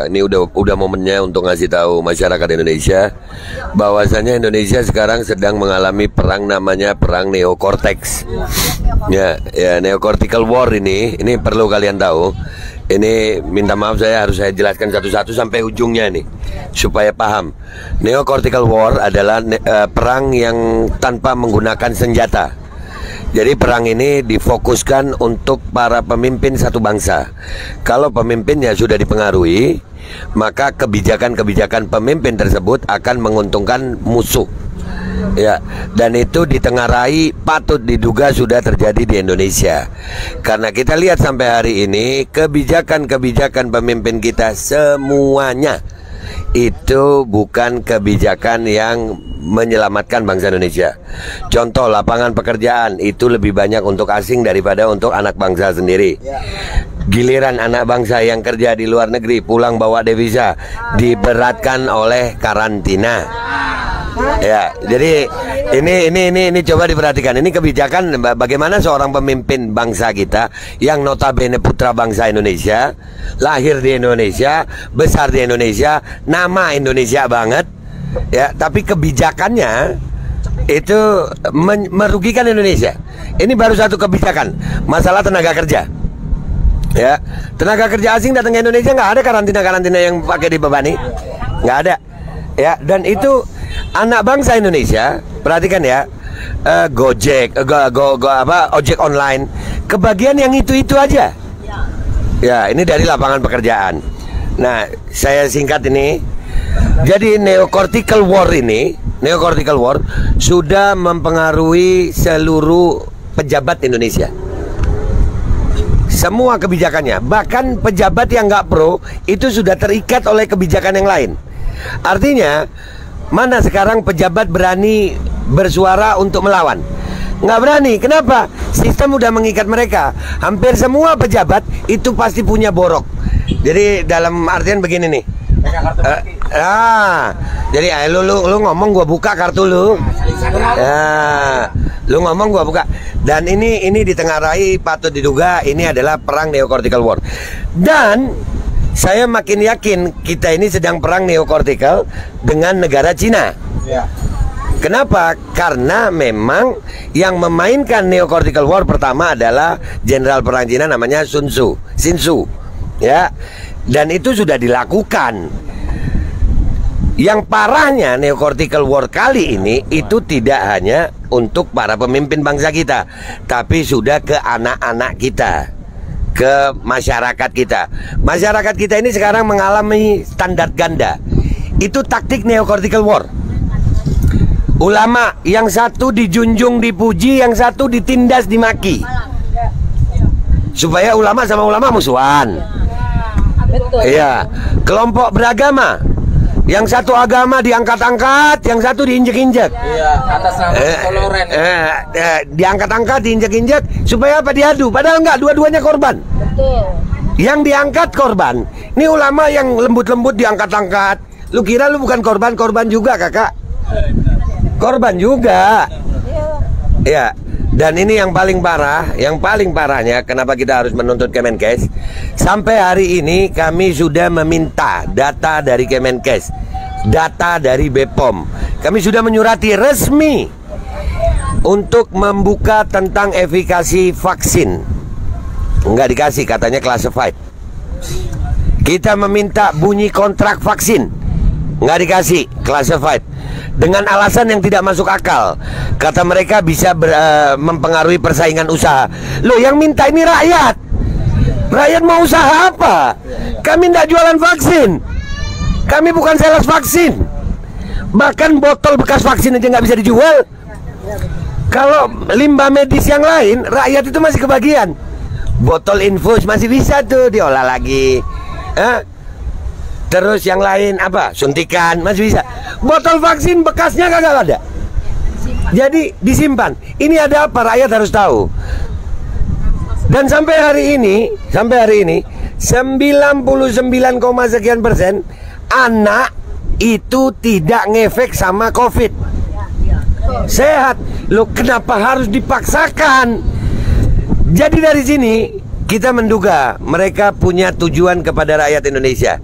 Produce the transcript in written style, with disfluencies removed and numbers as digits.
Ini udah momennya untuk ngasih tahu masyarakat Indonesia bahwasanya Indonesia sekarang sedang mengalami perang namanya perang neokortex. Ya, neocortical war ini perlu kalian tahu. Ini minta maaf harus saya jelaskan satu-satu sampai ujungnya nih supaya paham. Neocortical war adalah perang yang tanpa menggunakan senjata. Jadi perang ini difokuskan untuk para pemimpin satu bangsa. Kalau pemimpinnya sudah dipengaruhi, maka kebijakan-kebijakan pemimpin tersebut akan menguntungkan musuh. Ya, dan itu ditengarai patut diduga sudah terjadi di Indonesia. Karena kita lihat sampai hari ini kebijakan-kebijakan pemimpin kita semuanya itu bukan kebijakan yang menyelamatkan bangsa Indonesia. Contoh lapangan pekerjaan itu lebih banyak untuk asing daripada untuk anak bangsa sendiri. Giliran anak bangsa yang kerja di luar negeri pulang bawa devisa diberatkan oleh karantina. Ya, jadi ini coba diperhatikan. Ini kebijakan bagaimana seorang pemimpin bangsa kita yang notabene putra bangsa Indonesia, lahir di Indonesia, besar di Indonesia, nama Indonesia banget, ya. Tapi kebijakannya itu merugikan Indonesia. Ini baru satu kebijakan, masalah tenaga kerja. Ya, tenaga kerja asing datang ke Indonesia nggak ada karantina yang pakai dibebani, nggak ada. Ya, dan itu anak bangsa Indonesia, perhatikan ya, Gojek, ojek online, kebagian yang itu aja. Ya, ini dari lapangan pekerjaan. Nah, saya singkat ini. Jadi neocortical war sudah mempengaruhi seluruh pejabat Indonesia. Semua kebijakannya, bahkan pejabat yang nggak pro itu sudah terikat oleh kebijakan yang lain. Artinya, mana sekarang pejabat berani bersuara untuk melawan? Nggak berani. Kenapa? Sistem udah mengikat mereka. Hampir semua pejabat itu pasti punya borok. Jadi dalam artian begini nih. Jadi lu ngomong gua buka kartu lu. Lu ngomong gua buka. Dan ini ditengarai patut diduga ini adalah perang neocortical war. Dan saya makin yakin kita ini sedang perang neocortical dengan negara Cina. Kenapa? Karena memang yang memainkan neocortical war pertama adalah jenderal perang Cina namanya Sun Tzu. Ya. Dan itu sudah dilakukan. Yang parahnya neocortical war kali ini itu tidak hanya untuk para pemimpin bangsa kita, tapi sudah ke anak-anak kita, ke masyarakat kita. Masyarakat kita ini sekarang mengalami standar ganda. Itu taktik neocortical war. Ulama yang satu dijunjung, dipuji, yang satu ditindas, dimaki. Supaya ulama sama ulama musuhan. Iya, kelompok beragama. Yang satu agama diangkat-angkat, yang satu diinjek-injek. Iya, atas nama intoleran. Diangkat-angkat, diinjek-injek, supaya apa? Diadu. Padahal enggak, dua-duanya korban. Betul. Yang diangkat korban. Ini ulama yang lembut-lembut diangkat-angkat. Lu kira lu bukan korban juga, kakak? Korban juga. Ya. Dan ini yang paling parah, yang paling parahnya kenapa kita harus menuntut Kemenkes. Sampai hari ini kami sudah meminta data dari Kemenkes, data dari BPOM. Kami sudah menyurati resmi untuk membuka tentang efikasi vaksin. Enggak dikasih, katanya classified. Kita meminta bunyi kontrak vaksin, nggak dikasih, classified. Dengan alasan yang tidak masuk akal. Kata mereka bisa mempengaruhi persaingan usaha. Loh, yang minta ini rakyat. Rakyat mau usaha apa? Kami tidak jualan vaksin. Kami bukan sales vaksin. Bahkan botol bekas vaksin aja nggak bisa dijual. Kalau limbah medis yang lain, rakyat itu masih kebagian. Botol infus masih bisa tuh diolah lagi. Terus yang lain apa? Suntikan masih bisa. Botol vaksin bekasnya kagak ada. Jadi disimpan. Ini ada apa? Rakyat harus tahu. Dan sampai hari ini 99,sekian% anak itu tidak ngefek sama COVID. Sehat. Loh, kenapa harus dipaksakan? Jadi dari sini kita menduga mereka punya tujuan kepada rakyat Indonesia.